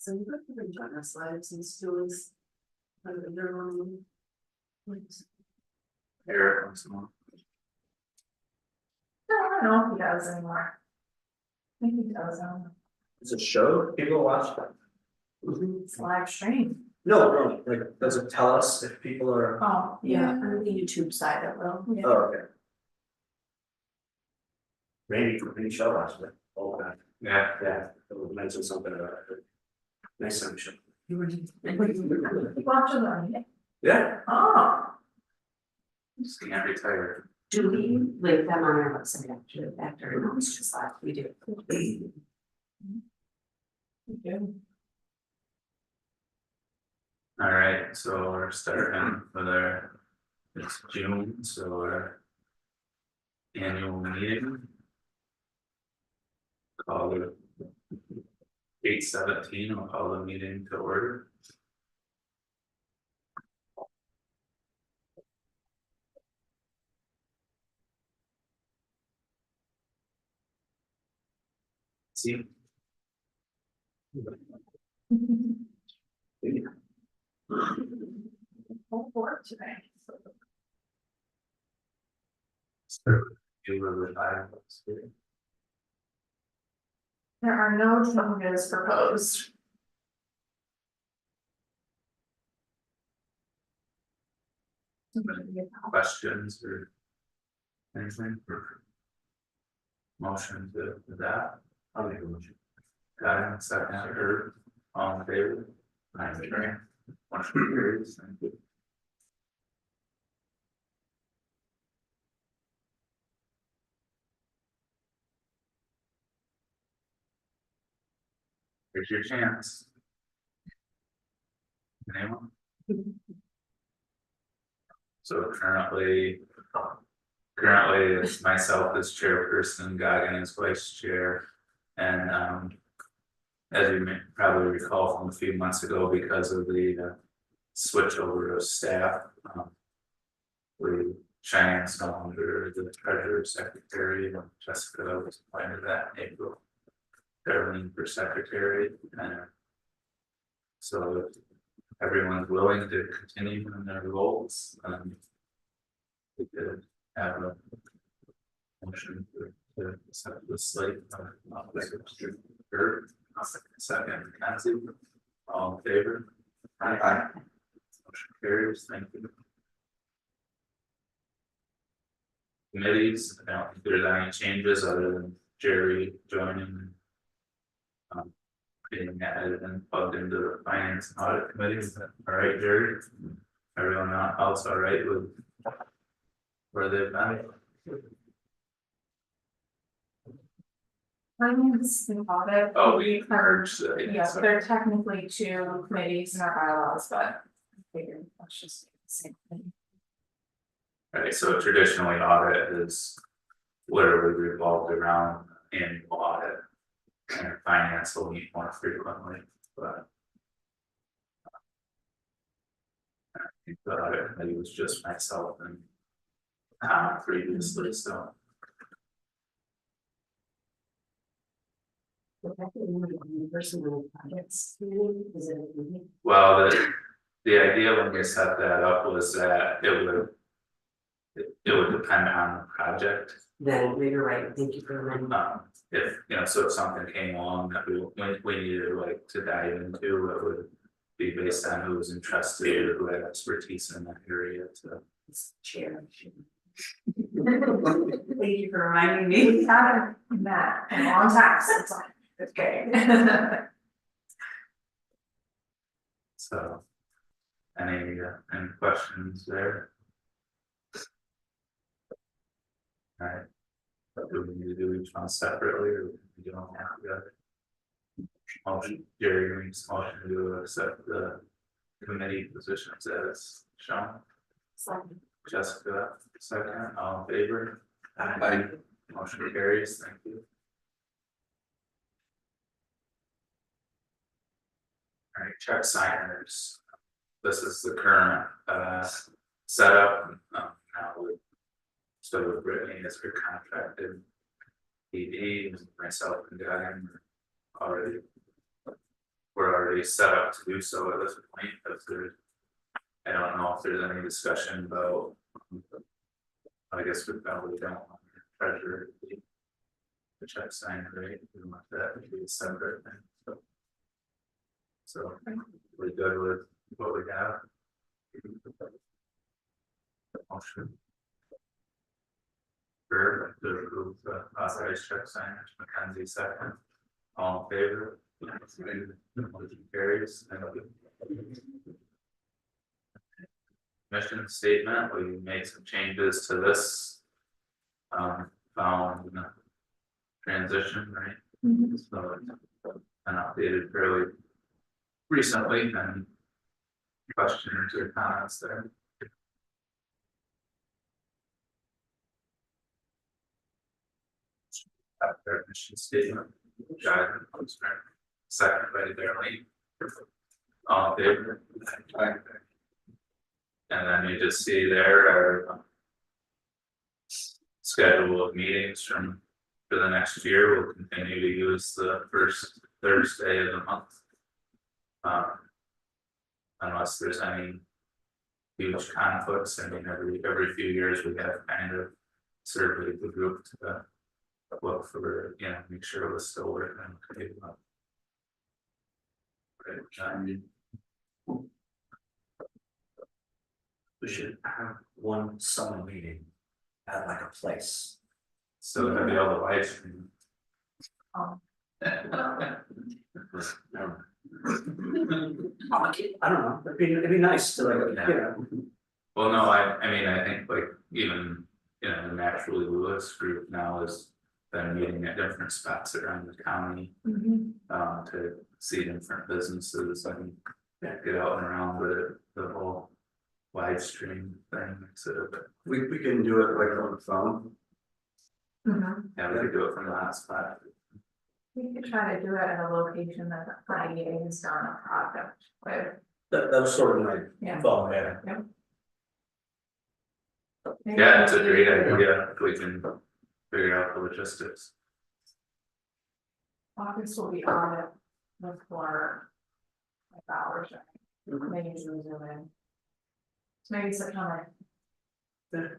So you have to bring China slides and stories. They're on. Eric wants more. I don't know if he does anymore. I think he does, It's a show people watch. it's live stream. No, like, does it tell us if people are? Oh, Yeah, yeah. on the YouTube side it will. Yeah. Oh, okay. Maybe show us, but, okay, Yeah, yeah, it will mention something about it. Nice show. You watch it on it? Yeah. Oh, just can't retire. Do we link them on our website after, no, it's just like we do. good. All right, so we're starting with our, it's June, so our annual meeting. Call it 8:17, I'll call the meeting to order. See, Full board today. start with you with the items. There are no changes proposed. Questions or anything for motion to that? I'll make a motion. Got it, second, or all in favor? Aye. Motion carries, thank you. Here's your chance. Anyone? So currently it's myself as chairperson, Goggin as vice chair, and as you may probably recall from a few months ago, because of the switch over of staff, we Cheyenne's no longer the treasurer secretary, and Jessica was appointed that in April. Caroline for secretary, and so if everyone's willing to continue in their roles, we could have a motion to accept the slate of officers. Kurt, second, Mackenzie, all in favor? Aye. Motion carries, thank you. Committees, I don't think there's any changes other than Jerry joining. Being added and plugged into the finance and audit committee. Is that all right, Jerry? Everyone else all right with where they've been? Finance and audit. Oh, we merged the. Yeah, they're technically two committees in our bylaws, but I figured let's just do the same thing. Right, so traditionally audit is literally revolved around annual audit. And finance will meet more frequently, but. I think the audit committee was just myself and previously, so. Personal projects, is it? Well, the idea when we set that up was that it would depend on the project. Then you're right, thank you for reminding me. If, so if something came along that we needed like to dive into, it would be based on who was interested or who had expertise in that area to. Chair. Thank you for reminding me. We haven't met in a long time, so it's like, okay. So, any questions there? All right, but do we need to do each one separately, or we don't have to? Motion, Jerry makes a motion to accept the committee positions as shown. Jessica, second, all in favor? Aye. Motion carries, thank you. All right, check signers. This is the current setup. Now with so with Brittany as her contracted ED, myself and Diane already. We're already really set up to do so at this point, because there. I don't know if there's any discussion about. I guess we probably don't want the treasurer to be. The check sign rate, we want that to be a separate thing, so. So, we're good with what we have. Motion. For the approve the authorized check signers, Mackenzie second. All in favor? Motion carries. Mission statement, we made some changes to this. Found in the transition, right? So it's been updated fairly recently, and questions or comments there. Their mission statement, guidance, second by Darlene. All in favor? And then you just see there our schedule of meetings for the next year. We'll continue to use the first Thursday of the month. Unless there's any huge conflicts. I mean, every few years we have kind of surveyed the group to look for, make sure it was still working. We should have one summer meeting at like a place. So that'd be all the live stream. I don't know, it'd be nice to like, Well, no, I mean, I think like even, the Naturally Lewis group now has been meeting at different spots around the county. To see different businesses and get out and around with the whole live stream thing. So we can do it like on the phone. yeah, we could do it from the hotspot. We could try to do it at a location that the IEA has done a project with. That was sort of my Yeah. thought, yeah. Yeah, it's a great idea if we can figure out the logistics. August will be on it before like hours, maybe usually zoom in. So maybe September. But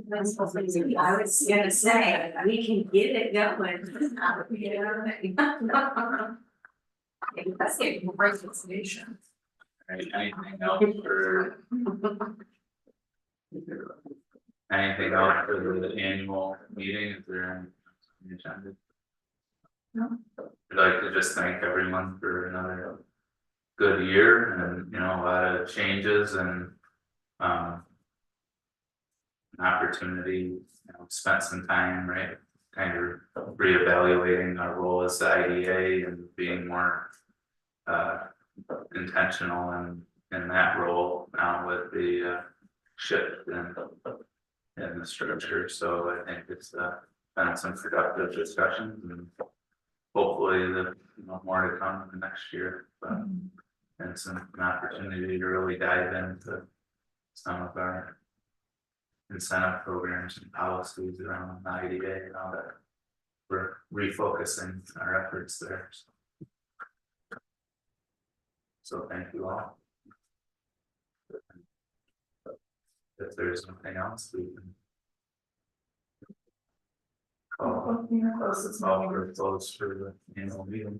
I was gonna say, we can get it going. That's a great solution. Right, anything else for? Anything else for the annual meeting? Is there any agenda? No. I'd like to just thank everyone for another good year and, a lot of changes and, an opportunity, spent some time, right? Kind of reevaluating our role as the IDA and being more intentional in that role now with the shift in the structure. So I think it's been some productive discussions and hopefully the more to come in the next year. But and an opportunity to really dive into some of our incentive programs and policies around the IDA and all that. We're refocusing our efforts there. So thank you all. If there's something else, we can call for close for the annual meeting.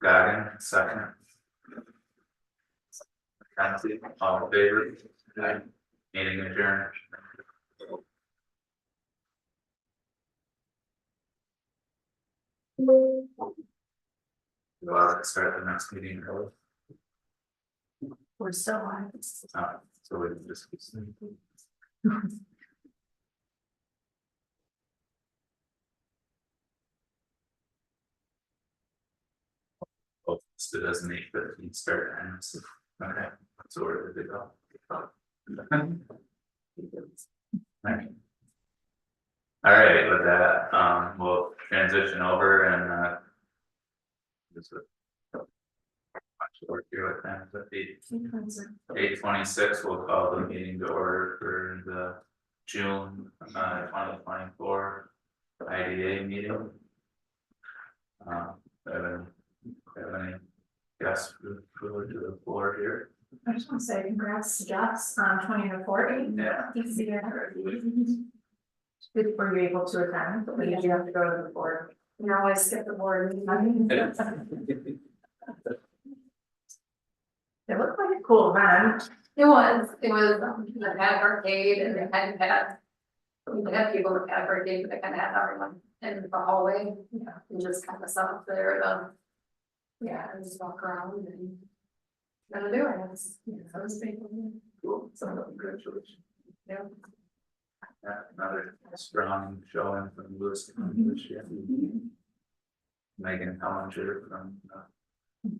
Goggin, second. Mackenzie, all in favor? Aye. Meeting adjourned. Well, start the next meeting early. We're still on. So we can just. Oh, so it doesn't make the start times. Okay, so we're good to go. All right, with that, we'll transition over and Just a much work here with them, but 8:26, we'll call the meeting to order for the June 2024 IDA meeting. Have any guests who to the floor here? I just want to say congrats to Jess on 20 to 40. Yeah. He's the Good for you able to attend, but did you have to go to the board? Now I skip the board. It looked like a cool event. It was the pad arcade and they had people that had arcade, but they kind of had everyone in the hallway. Yeah. And just kind of sat up there, Yeah. and just walk around and. Gonna do it, that was big. Cool. Congratulations. Yeah, another strong showing from Lewis County this year. Megan Hellinger from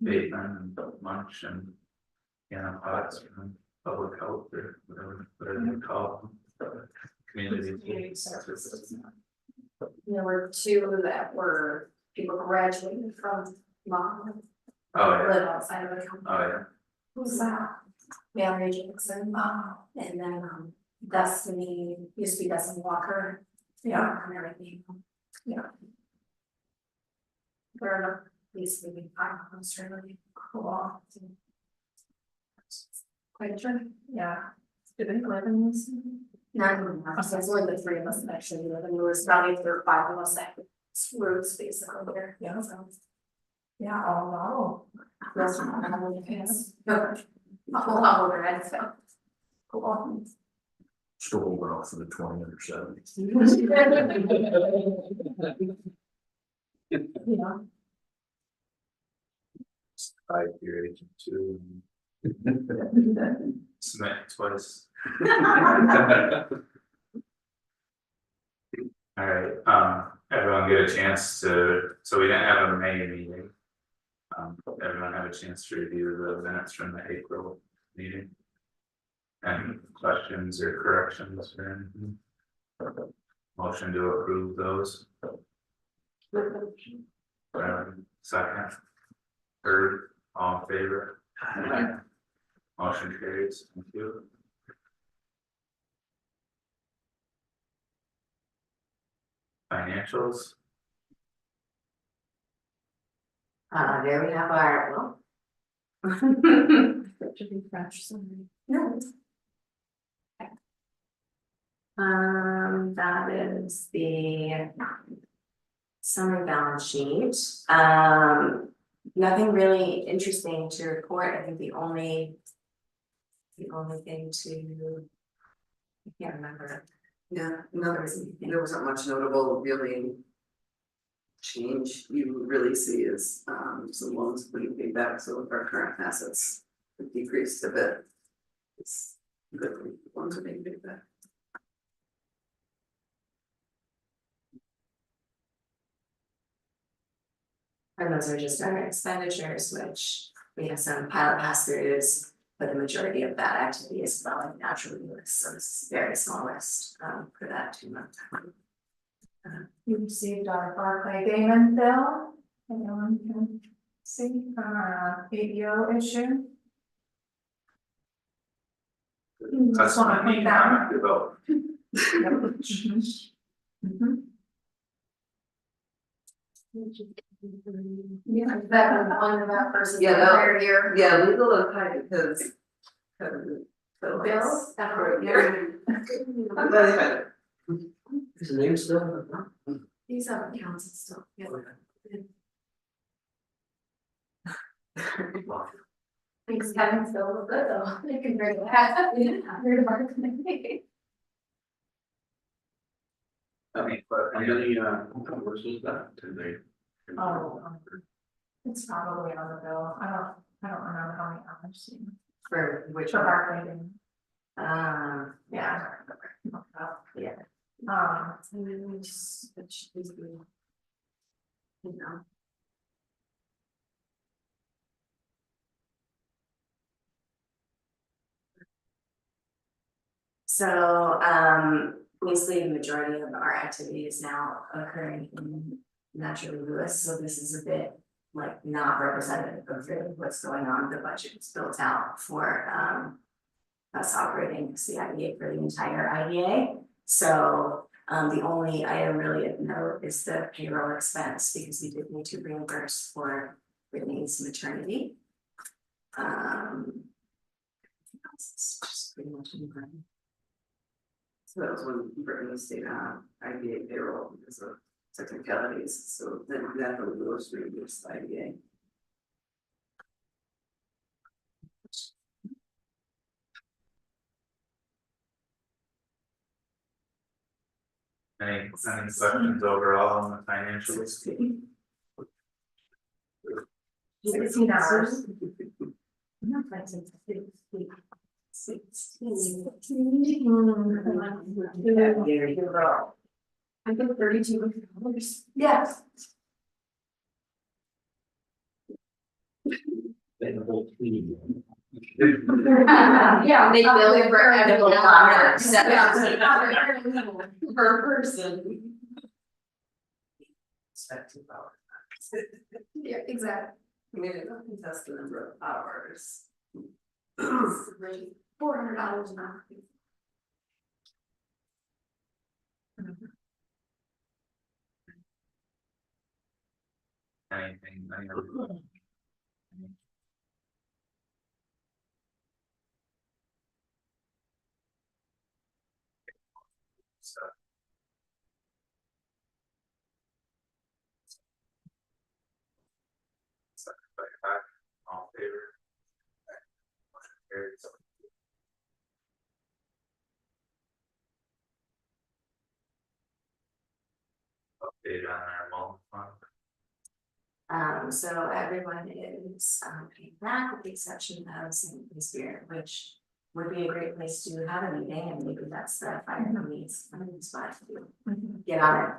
Bateman and Munch and Anna Potts from Public Health or whatever they call them. Community services. There were two that were people graduating from mom. Oh, yeah. Live outside of the company. Oh, yeah. Who's that? Mallory Jackson. Oh. And then Destiny, used to be Destiny Walker. Yeah. And everything. Yeah. They're basically I'm really Cool. quite a journey. Yeah. Do they live in this? None of them, so it's only the three of us that actually live in Lewis Valley, there are five of us that roots basically there. Yeah. So. Yeah, oh, wow. That's not how it is. No. A whole lot older, I'd say. Cool. Still holding off for the 20 under 70. Yeah. 5-year agent too. Submit twice. All right, everyone get a chance to, so we didn't have a May meeting. Everyone have a chance to review the minutes from the April meeting. Any questions or corrections or anything? Motion to approve those. Second. Third, all in favor? Motion carries, thank you. Financials, There we have our, well. Should be French, sorry. No. That is the summary balance sheet. Nothing really interesting to report. I think the only thing to, I can't remember. Yeah, no, there wasn't much notable really change you really see is some loans being paid back, so our current assets have decreased a bit. It's good, the loans are being paid back. And those are just our expenditures, which we have some pilot pass-throughs, but the majority of that activity is developing naturally list, so it's a very small list for that 2 month. You received our Barclay Damon bill. Anyone can see from our ABO issue. that's Just wanna what I point need that to vote. Yeah, that was one of that person. Yeah, that- entire year. Yeah, legal and kind because. Bills, Right, yeah. I'm glad they had it. Is the name still? These have accounts and stuff, yeah. Thanks, Kevin's bill was good though, they can bring that, we didn't have very hard to make. Okay, but Any numbers was that today? Oh, it's probably on the bill. I don't remember how many hours. For which For one? Barclay Damon. Yeah. Yeah. So, basically the majority of our activity is now occurring in naturally Lewis, so this is a bit like not representative of really what's going on. The budget is built out for us operating LCIDA for the entire IDA. So the only item really of note is the payroll expense, because we did need to reimburse for Brittany's maternity. It's just pretty much in line. So that was when Brittany stayed on IDA payroll because of technicalities, so then that really goes through this IDA. Any questions overall on the financials? $16. There you go. I think $32. Yes. Then the whole team. Yeah, they bill you for edible flowers. Yeah. Per person. Expected hours. Yeah, exactly. I mean, it doesn't test the number of hours. $400 an hour. Anything, any other? So. Second by Hack, all in favor? Motion carries. Update on our mall fund. So everyone is paying back with the exception of St. Louis Spirit, which would be a great place to have a meeting, and maybe that's the fire company's spot to get on it.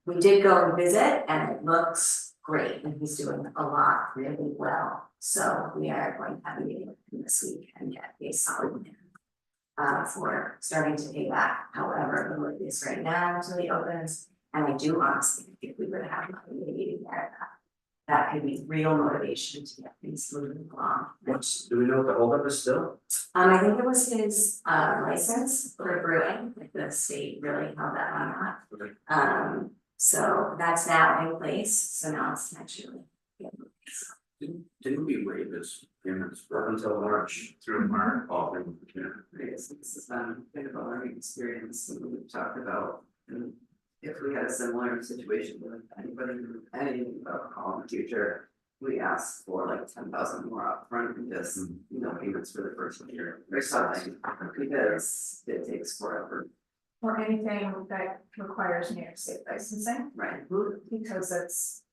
We did go and visit and it looks great and he's doing a lot really well. So we are going to have a meeting with him this week and get a solid plan for starting to pay back. However, the work is right now until he opens. And I do honestly think if we were to have a meeting there, that could be real motivation to get things moving along. Do we know what the holdup is still? I think it was his license for brewing, like the state really held that on that. So that's now in place, so now it's actually. Didn't we waive his payments up until March? Through March. This has been a bit of a learning experience, and we've talked about, and if we had a similar situation with anybody, any alcohol in the future. We ask for like 10,000 more upfront and just, payments for the first year or something, because it takes forever, Or anything that requires New York State licensing, right? because it's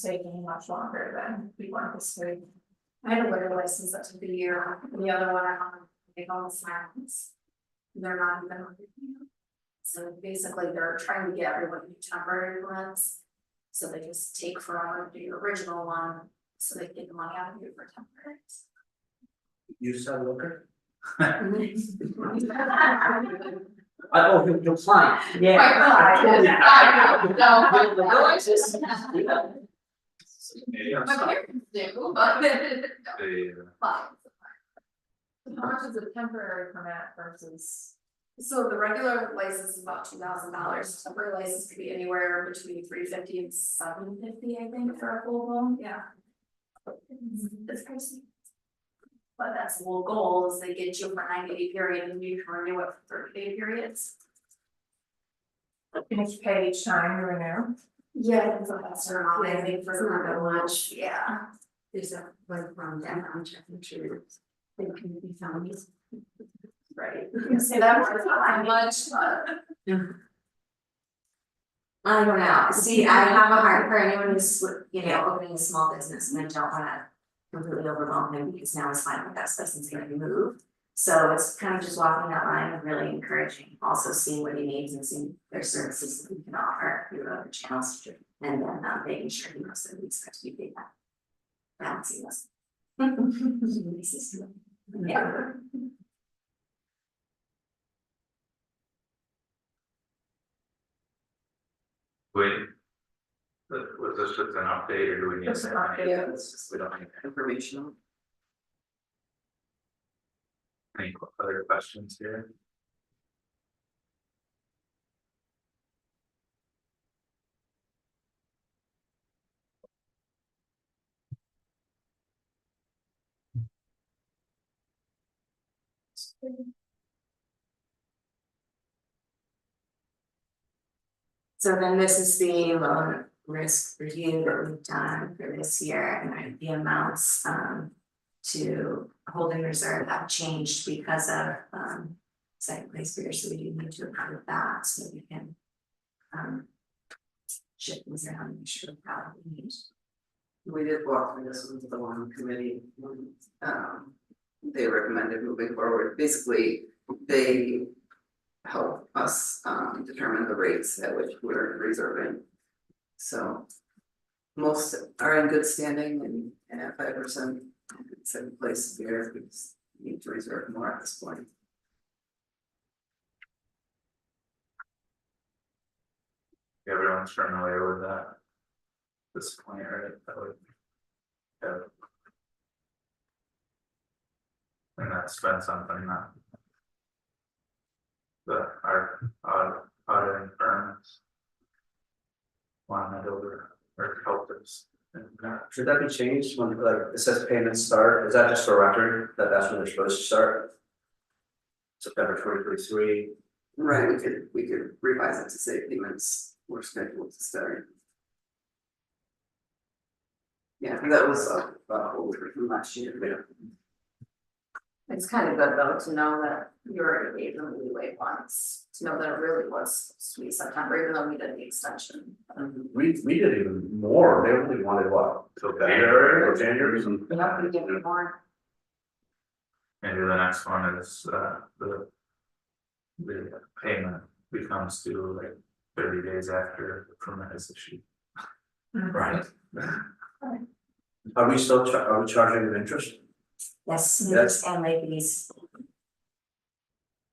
taking much longer than we want this to. I had a liquor license that took a year, the other one, they call it silence. They're not even. So basically, they're trying to get everyone to temporary ones. So they just take forever to do your original one, so they get the money out of you for temporary. You sell liquor? Oh, you're fine. My parents do, but. Fine. How much is a temporary permit versus? So the regular license is about $2,000, temporary license could be anywhere between $350 and $750, I think, for a full blown, yeah. It's crazy. But that's the whole goal, is they get you for a 90-day period and you can renew it for 30-day periods. And if you pay each time you renew? Yeah, it's a faster amount, I think, It's for not that the much. yeah. There's a one from them, I'm checking sure they can be found. Right. Say that word not much, but. I don't know, see, I have a heart for anyone who's, opening a small business and I don't wanna completely overwhelm him because now his final best license gonna be moved. So it's kind of just walking that line of really encouraging, also seeing what he needs and seeing their services that we can offer through other channels. And then making sure he knows that we expect to be paid back. Balancing this. Yeah. Wait. Was this just an update or do we need? Just an to- update. Yeah, it's just We don't need informational. any other questions here? So then this is the loan risk review that we've done for this year, and the amounts to holding reserve have changed because of second place fear, so we do need to approve that, so we can shift things around and make sure we have what we need. We did walk through this with the loan committee, they recommended moving forward, basically, they help us determine the rates at which we're reserving. So most are in good standing and at 5%, it's in place here, we just need to reserve more at this point. Everyone's familiar with that. This point, right? That would. Yeah. And that's been something that. Our auditing firms. Wanted over or helped us. And that. Should that be changed when like it says payments start? Is that just for record that that's when they're supposed to start? September 2023. Right, we could revise it to say payments were scheduled to start. Yeah, that was what we heard from last year, It's kind of good though to know that you already gave them leeway once, to know that it really was supposed to be September, even though we did the extension. We did even more. They only wanted what? Till January or January? Yep, we did more. Maybe the next one is the payment becomes due like 30 days after the permit is issued. Right. Are we still are we charging them interest? Yes, Yes. and late fees.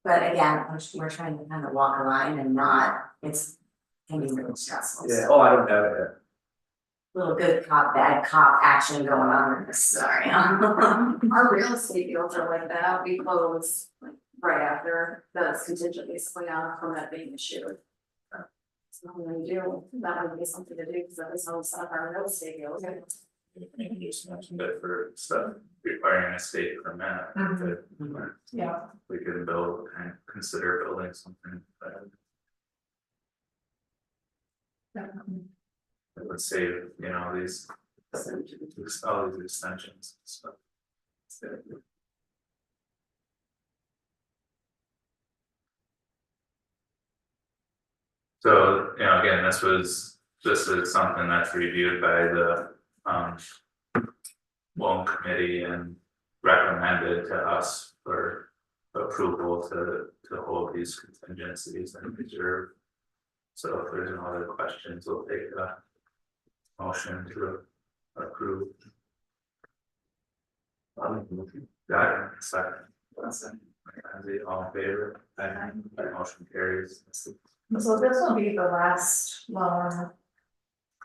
But again, we're trying to kind of walk a line and not, it's can be really stressful. Yeah, oh, I don't have it yet. Little good cop, bad cop action going on in this scenario. Our real estate deals are like that, we close like right after the contingent basically on a permit being issued. So when we do, that would be something to do, because that is some stuff our real estate deals. You just mentioned it for stuff requiring a state permit, that Yeah. we could build and consider building something that would save, these. All these extensions and stuff. So, again, this is something that's reviewed by the loan committee and recommended to us for approval to hold these contingencies and reserve. So if there's no other questions, we'll take a motion to approve. Got it, second. All in favor? Aye. Motion carries. So this will be the last loan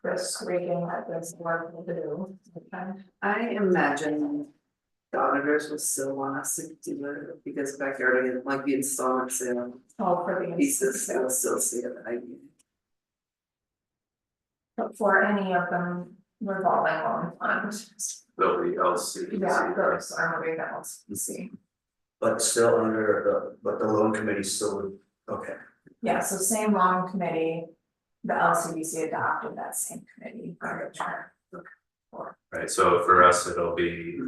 risk rating that this board will do. Okay. I imagine the auditors will still want us to do it because backyard, like the installment sale All for the pieces, they will still see it, but for any of them revolving loan funds. There'll be LCIDA. Yeah, those are moving out, you see. But still under but the loan committee still would, okay. Yeah, so same loan committee, the LCDC adopted that same committee. Right, so for us, it'll be,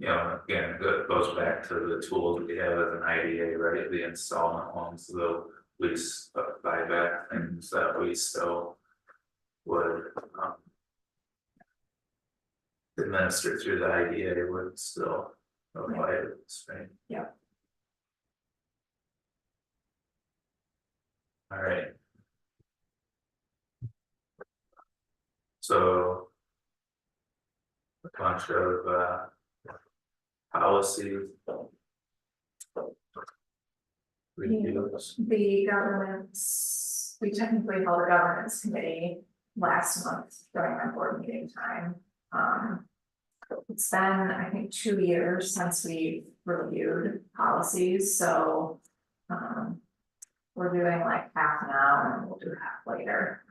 again, it goes back to the tools we have as an IDA, right? The installment loans, the lease buyback things that we still would administer through the IDA would still apply to this, right? Yeah. All right. So a bunch of policy reviews. The governance, we technically held a governance committee last month during our board meeting time. It's been, I think, 2 years since we reviewed policies, so, we're doing like half now and we'll do half later.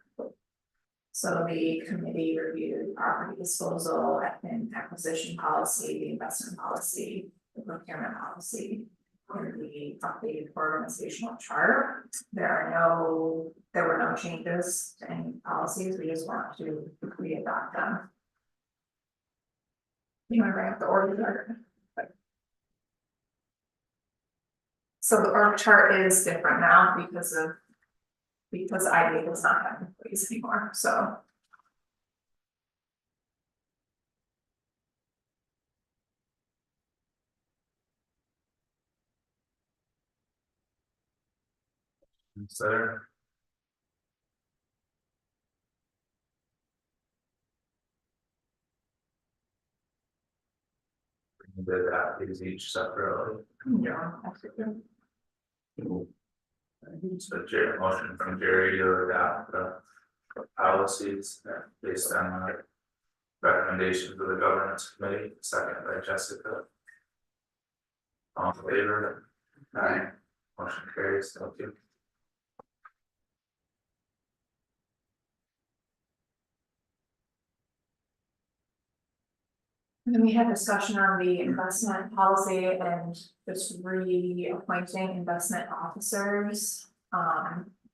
So the committee reviewed property disposal and acquisition policy, the investment policy, the procurement policy, and the updated organizational chart. There were no changes to any policies, we just want to re-adopt them. You wanna bring up the org chart? So the org chart is different now because IDA does not have employees anymore, so. Consider. We did that these each separately. Yeah, absolutely. So Jerry, motion from Jerry to adopt the policies based on the recommendations of the governance committee, second by Jessica. All in favor? Aye. Motion carries, thank you. And then we had discussion on the investment policy and just reappointing investment officers.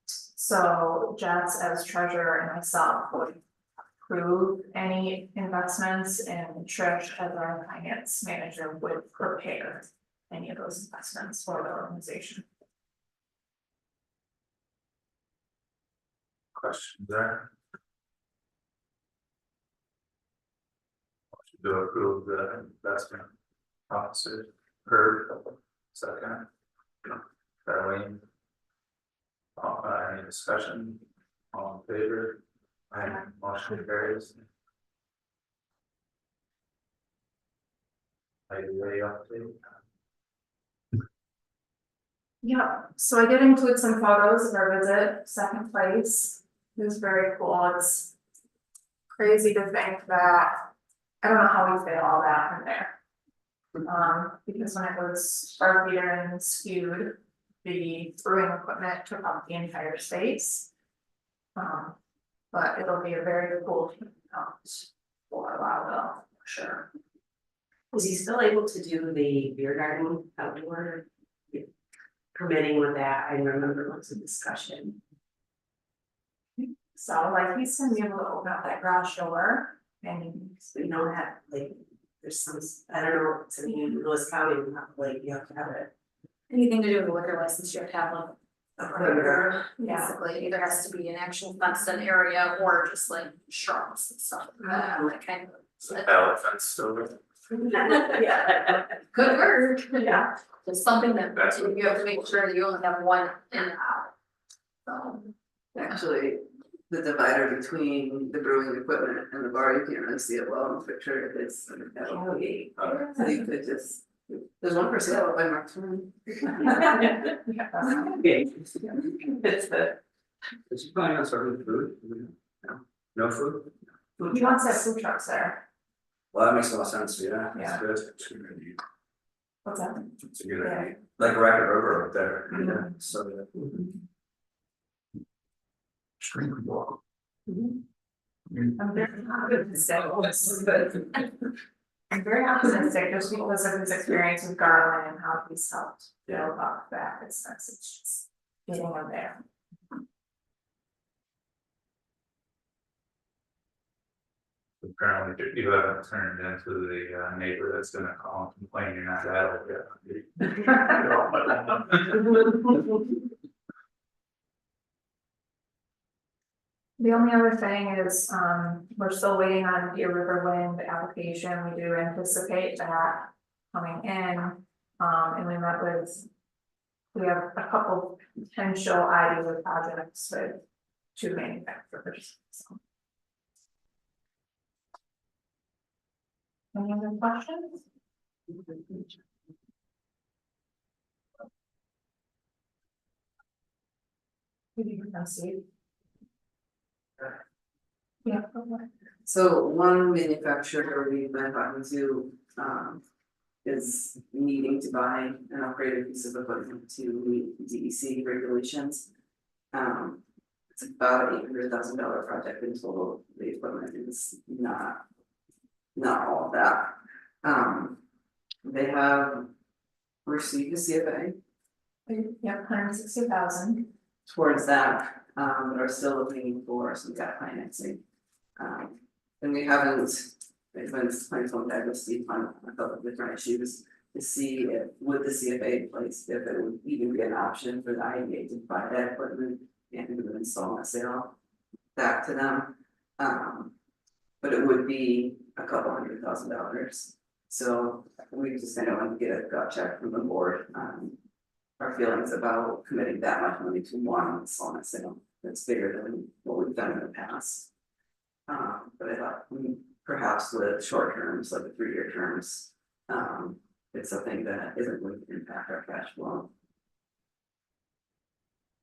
So Jess as treasurer and myself would approve any investments, and Trish as our finance manager would prepare any of those investments for the organization. Questions there? Motion to approve the investment officer, Herb, second. Darlene. Any discussion? All in favor? Aye. Motion carries. IDA update. Yeah, so I did include some photos of our visit, second place. It was very cool. It's crazy to think that, I don't know how we fit all that in there. Because when it was spark meter and skewed, the brewing equipment took up the entire space. But it'll be a very cool out for a while though, for sure. Was he still able to do the beer garden outdoor? Permitting with that, I remember lots of discussion. So like he's gonna be able to open up that garage door and We don't have, like, there's some, I don't know, to me, in Lewis County, like, you have to have it. Anything to do with the liquor license, you have to have a perimeter, Yeah. basically, it either has to be an actual fenced in area or just like shrubs and stuff like that, like kind of. Elephants over. Yeah. Good work, yeah. it's something that That's what- you have to make sure that you only have one in and out. So, Actually, the divider between the brewing equipment and the bar, you can't really see it well in the picture, it's. So you could just, there's one for sale by Mark Twain. Okay. It's the, Is he planning on serving food? No, no food? He wants to have food trucks there. Well, that makes a lot of sense, yeah, Yeah. that's good. It's a good idea. What's that? It's a good Yeah. idea, like Racket River up there, yeah, Mhm. so. Stream walk. I'm very optimistic. I'm very optimistic just because of his experience with Garland and how he's helped build up that business. It's just getting him there. Apparently, you haven't turned into the neighbor that's gonna call and complain you're not that old yet. The only other thing is, we're still waiting on Deer River Wind application. We do anticipate that coming in. And we met with, we have a couple potential IDA projects with 2 manufacturers, so. Any other questions? Did you come see? Yeah. So one manufacturer we've been talking to, is needing to buy an upgraded piece of equipment to meet DEC regulations. It's about $800,000 project in total, the equipment is not all of that. They have received a CFA Yeah, 160,000. towards that, but are still looking for some gap financing. And we haven't, it's been playing phone tag with Steve on a couple of different issues to see if, with the CFA in place, if it would even be an option for the IDA to buy that equipment and do an installment sale back to them. But it would be a couple $100,000. So we just kind of want to get a gut check from the board, our feelings about committing that much money to one installment sale that's bigger than what we've done in the past. But I thought perhaps with short terms, like the 3-year terms, it's something that isn't going to impact our cash flow.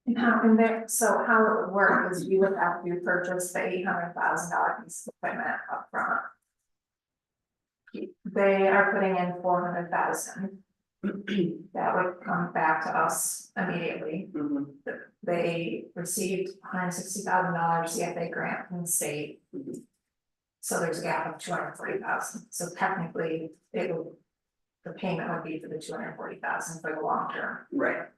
And so how it would work is you would have to purchase the $800,000 piece of equipment upfront. They are putting in 400,000. That would come back to us immediately. They received $160,000 CFA grant from the state. So there's a gap of 240,000. So technically, the payment would be for the 240,000 for the long term. Right.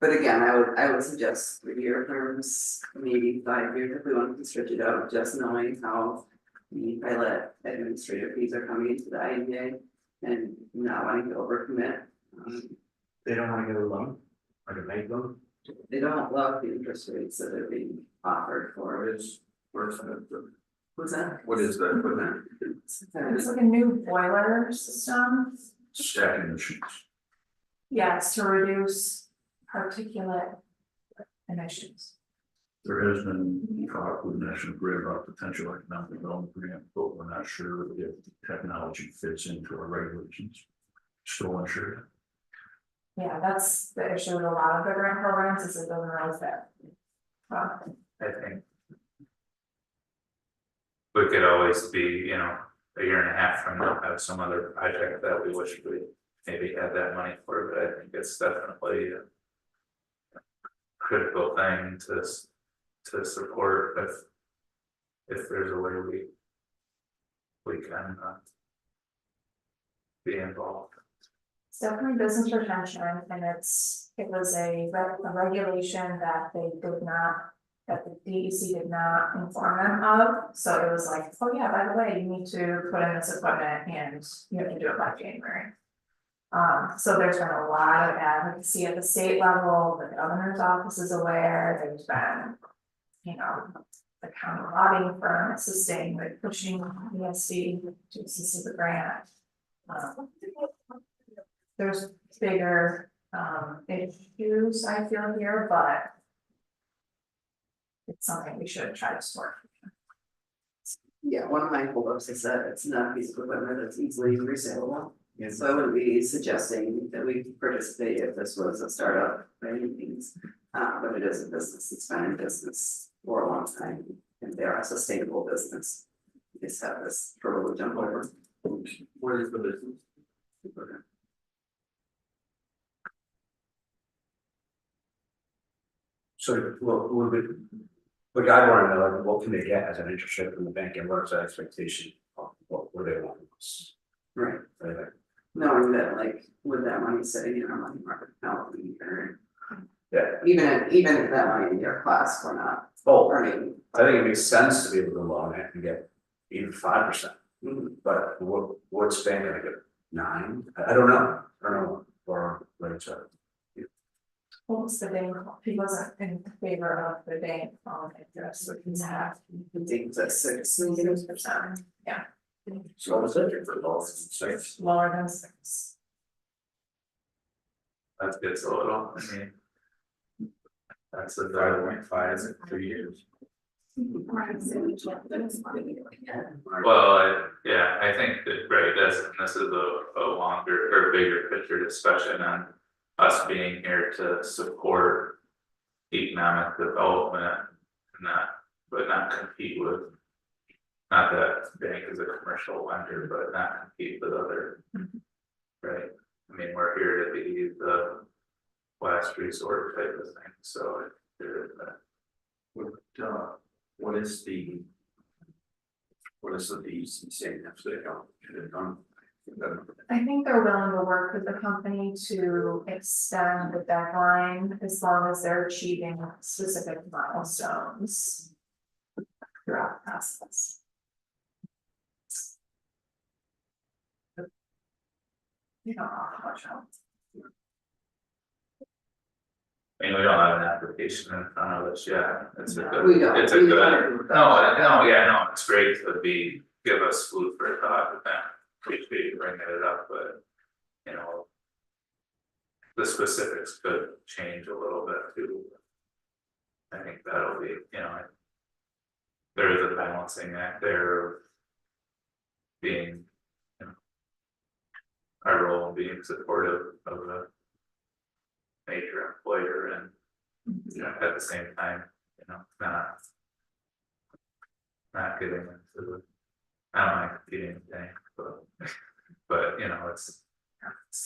But again, I would suggest 3-year terms, maybe 5 years if we want to stretch it out, just knowing how the pilot administrative fees are coming into the IDA and not wanting to overcommit. They don't wanna get a loan, like a bank loan, They don't love the interest rates that are being offered for it. where's What's that? what is the equipment? It's like a new boiler system. Stacking machines. Yeah, it's to reduce particulate emissions. There has been talk with National Grid about potential economic development grant, but we're not sure if technology fits into our regulations. Still unsure. Yeah, that's the issue with a lot of the grant programs is it doesn't really fit. I think. We could always be, you know, a year and a half from now, have some other project that we wish we maybe had that money for, but I think it's definitely a critical thing to support if there's a way we can be involved. It's definitely business retention and it was a regulation that they did not, that the DEC did not inform them of. So it was like, oh yeah, by the way, you need to put in this equipment and you have to do it by January. So there's been a lot of advocacy at the state level, the governor's office is aware, there's been, you know, the county lobbying firm assisting with pushing ESC to assist with the grant. There's bigger issues I feel here, but it's something we should try to sort. Yeah, one of my holdups is that it's not a piece of equipment that's easily resaleable. So I wouldn't be suggesting that we participate if this was a startup by any means. But it is a business that's been in business for a long time and they are a sustainable business. We just have this hurdle to jump over. What is the business? So, what I wanna know, like, what can they get as an interest rate from the bank and what is the expectation of what they want from us? Right. Right. Knowing that like with that money sitting in our money market account, we earn. Yeah. Even if that money in your class, we're not Oh, earning. I think it makes sense to be able to loan it and get even 5%. But what's bank gonna get? 9? I don't know. Or rates are. What was the bank, he wasn't in favor of the bank interest, so he's half. I think that's 6. 6%, yeah, So what was it for loans? 6? lower than 6. That gets a little, I mean. That's a 5.5 in 3 years. Well, I think that, right, this is a longer or bigger picture discussion on us being here to support economic development, but not compete with Not that bank is a commercial lender, but not compete with other. Right, I mean, we're here to be the last resort type of thing, so there is that. What is the? What is the DC saying if they don't get it done? I think they're willing to work with the company to extend the deadline as long as they're achieving specific milestones throughout the process. You don't know how much else. I mean, we don't have an application in front of us yet, it's a good, We don't. it's a We good, don't. no, yeah, no, it's great to give us food for thought, and appreciate you bringing it up, but. You know. The specifics could change a little bit too. I think that'll be, you know. There is a balancing act there of. Being. You know. Our role in being supportive of the. Major employer and. You know, at the same time, you know, not getting into the. I don't like competing thing, but you know, it's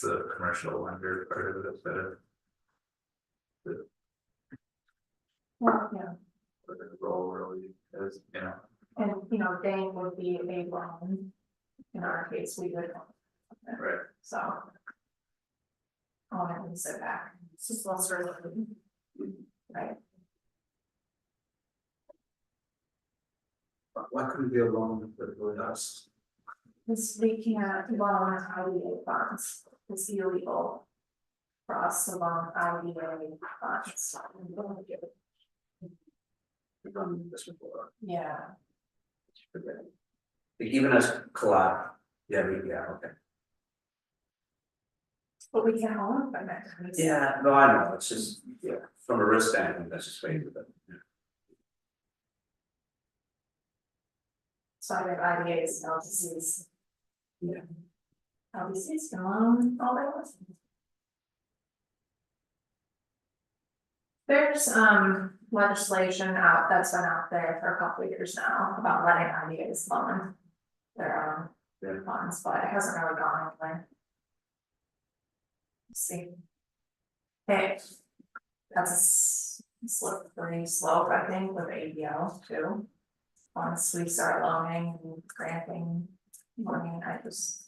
the commercial lender part of it, but Well, yeah, the role really is, you know, and you know, Dane would be a loan. In our case, we would. right, So. I'll have to sit back. It's just lost our. Right. Why couldn't it be a loan with us? This we can't loan IDA funds, it's illegal. For us to loan IDA funds. We've done this before. Yeah, Even as collab, yeah, okay. but we can't own by that. Yeah, no, I know, it's just, yeah, from a risk standpoint, that's just way with it. So I have IDAs and LTCs. Yeah. LTCs can loan all they want. There's legislation out that's been out there for a couple of years now about letting IDAs loan their funds, but it hasn't really gone anywhere. Let's see. Hey, that's a slippery slope, I think, with ABL too. Once we start loaning and granting money, I just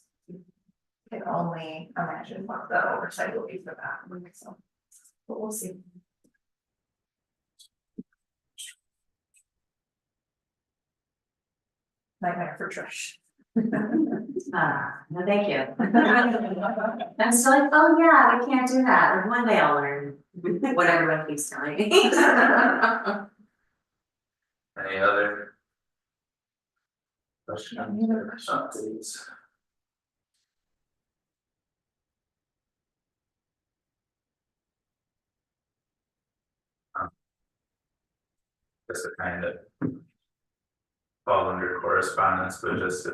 can only imagine what the oversight will be for that, so, but we'll see. Nightmare for Trish. No, thank you. I'm still like, oh yeah, we can't do that, like one day I'll learn, what everyone keeps telling me. any other. Questions or updates? Just to kind of. Fall under correspondence, but just if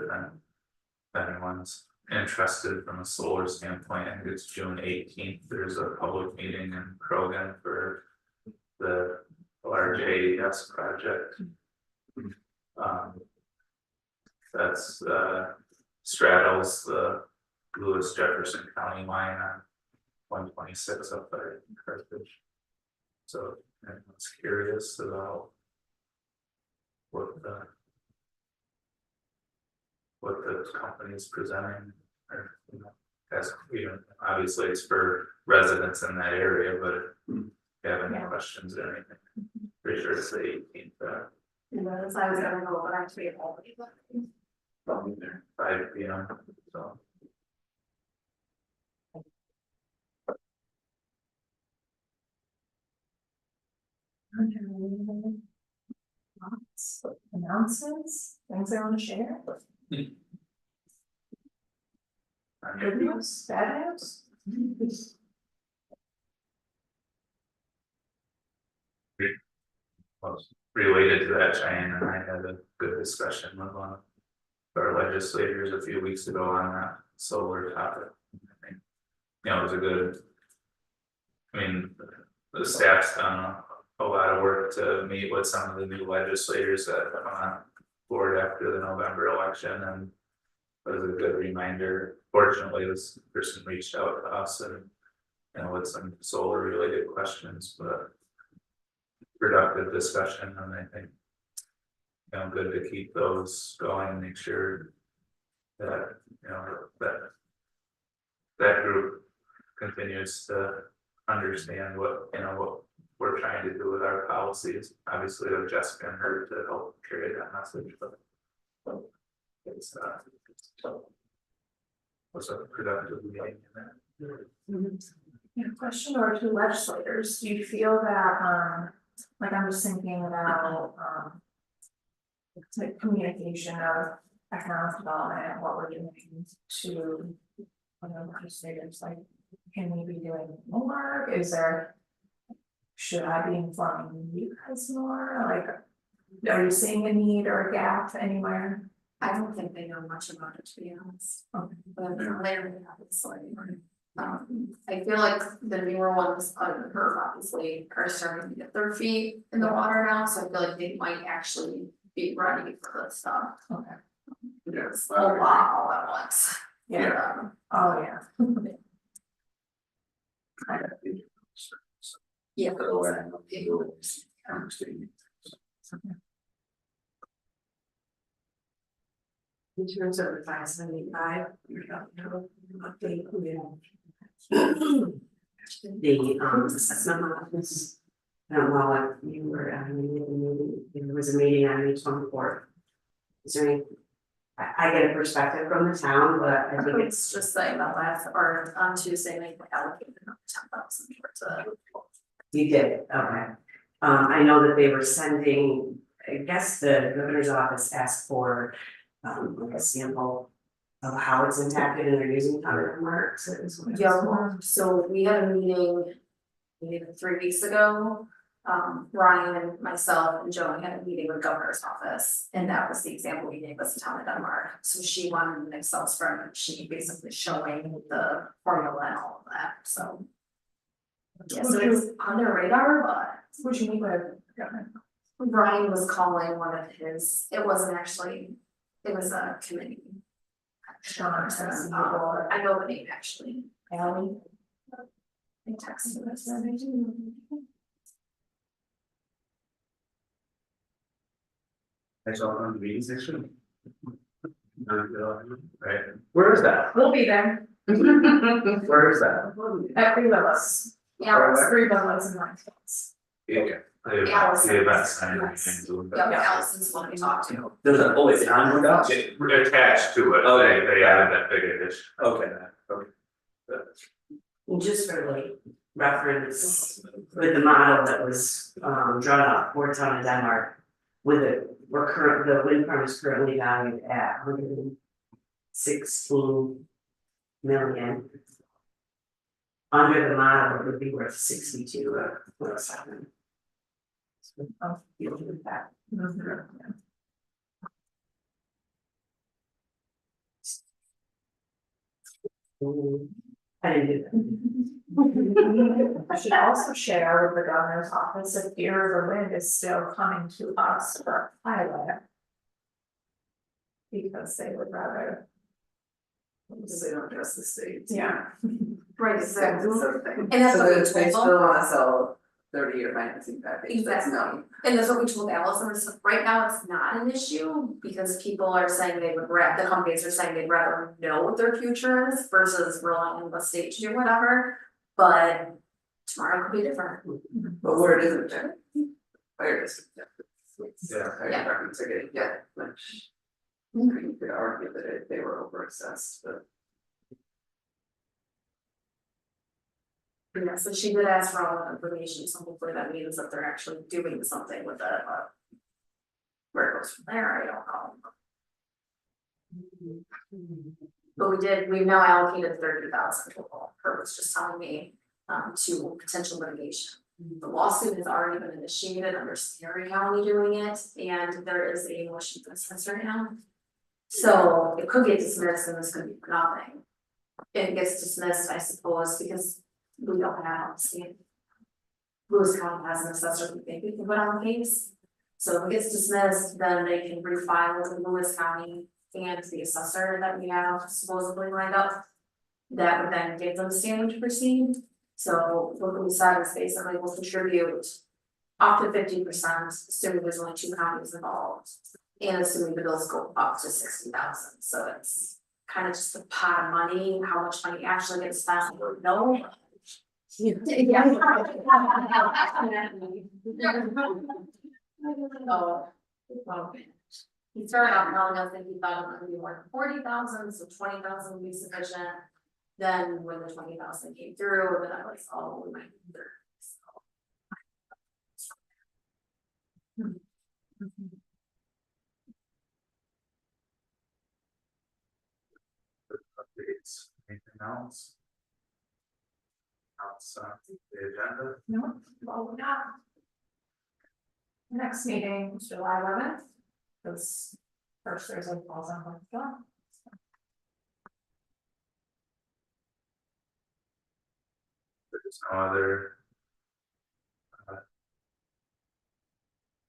anyone's interested from a solar standpoint, I think it's June 18th, there's a public meeting in Krogan for. The large AES project. That's straddles the Lewis Jefferson County line on 126 up there in Carthage. So if anyone's curious about what the company's presenting, or you know, as you know, obviously it's for residents in that area, but if you have any questions or anything, pretty sure it's the 18th. That's why I was gonna go, but I have to be at home. From there, 5 p.m. So. Announcements, things I want to share. Good news, bad news. Well, related to that, Cheyenne and I had a good discussion with one of our legislators a few weeks ago on that solar topic. I think, you know, it was a good. I mean, the staff's done a lot of work to meet with some of the new legislators that come on forward after the November election, and it was a good reminder. Fortunately, this person reached out to us and, you know, with some solar related questions, but productive discussion, and I think, you know, good to keep those going and make sure that, you know, that group continues to understand what, you know, what we're trying to do with our policies. Obviously, with Jessica and her to help carry that message, but it's was a productive meeting in that. Yeah, question or to legislators, do you feel that, like I'm just thinking about, like communication of economic development and what we're doing to, legislators, like, can we be doing more? Is there, should I be informing you guys more? Like, are you seeing a need or a gap anywhere? I don't think they know much about it, to be honest. Okay. But later we have this like, I feel like the newer ones other than her obviously are starting to get their feet in the water now, so I feel like they might actually be ready for this stuff. Okay. It's a lot all at once. Yeah. Oh, yeah. Yeah. In terms of the 575, the assessment office. I don't know if you were at a meeting, there was a meeting on May 24th. Is there any, I get a perspective from the town, but I think it's It's just saying that last, or on Tuesday, they allocated another 10,000 towards it. You did, okay. I know that they were sending, I guess the governor's office asked for like a sample of how it's impacted and they're using counter marks. Yeah, so we had a meeting maybe 3 weeks ago. Ryan, myself and Joan had a meeting with governor's office, and that was the example we gave us the town of Denmark. So she wanted an Excel spreadsheet basically showing the formula and all of that, so. Yeah, so it's on their radar, but What you mean by government? Ryan was calling one of his, it wasn't actually, it was a committee. Sean, I know the name actually. Ally? They texted us. Thanks all on the meeting section. Right, where is that? We'll be there Where is that? at Three Willows. Yeah, Where? Three Willows and Nine Hills. Okay. Allison. The event center. Yes. yeah, Allison's the one we talked to. There's a, oh, it's on with us? Attached to it, they added that big addition. Okay, okay. And just for like reference, with the model that was drawn up for town of Denmark. With it, the wind farm is currently valued at 116 million. Under the model, it would be worth 62.7. So I'll deal with that. I didn't do that. I should also share with the governor's office that Deer River Wind is still coming to us for pilot. Because they would rather. So they don't trust the state. Yeah. Right, That's exactly. the sort of thing. And that's So what we they told still them. wanna sell 30-year financing package, that's Exactly. no. And that's what we told Allison, is right now it's not an issue, because people are saying they would the companies are saying they'd rather know what their future is versus relying on the state to do whatever. But tomorrow could be different. But where it isn't, fire district. Yeah. Fire departments are getting much. You could argue that they were overassessed, but. Yeah, so she did ask for all the information, so hopefully that means that they're actually doing something with it, but. Where it goes from there, I don't know. But we've now allocated 30,000 total, her was just telling me, to potential litigation. The lawsuit has already been initiated under Sierra County doing it, and there is a motion to dismiss right now. So it could get dismissed and it's gonna be for nothing. If it gets dismissed, I suppose, because we don't have, see. Lewis County has an assessor, we think we can put on the case. So if it gets dismissed, then they can refile with Lewis County and the assessor that we have supposedly lined up. That would then give them standing to proceed. So what we said is basically we'll contribute up to 50%, assuming there's only 2 counties involved. And assuming the bills go up to 60,000, so it's kind of just a pot of money, how much money actually gets spent, I don't know. Oh, well, he started out telling us that he thought it was gonna be more than 40,000, so 20,000 would be sufficient. Then when the 20,000 came through, then I was, oh, we might need 30, so. Updates, anything else? Outside the agenda? No, well, we're not. Next meeting is July 11th, because first Thursday falls on Fourth of July. There's no other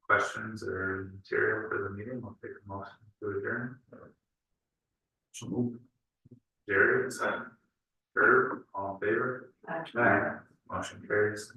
questions or material for the meeting, we'll take a motion to adjourn. So move. Jerry, second. Herb, all in favor? Aye. Aye. Motion carries.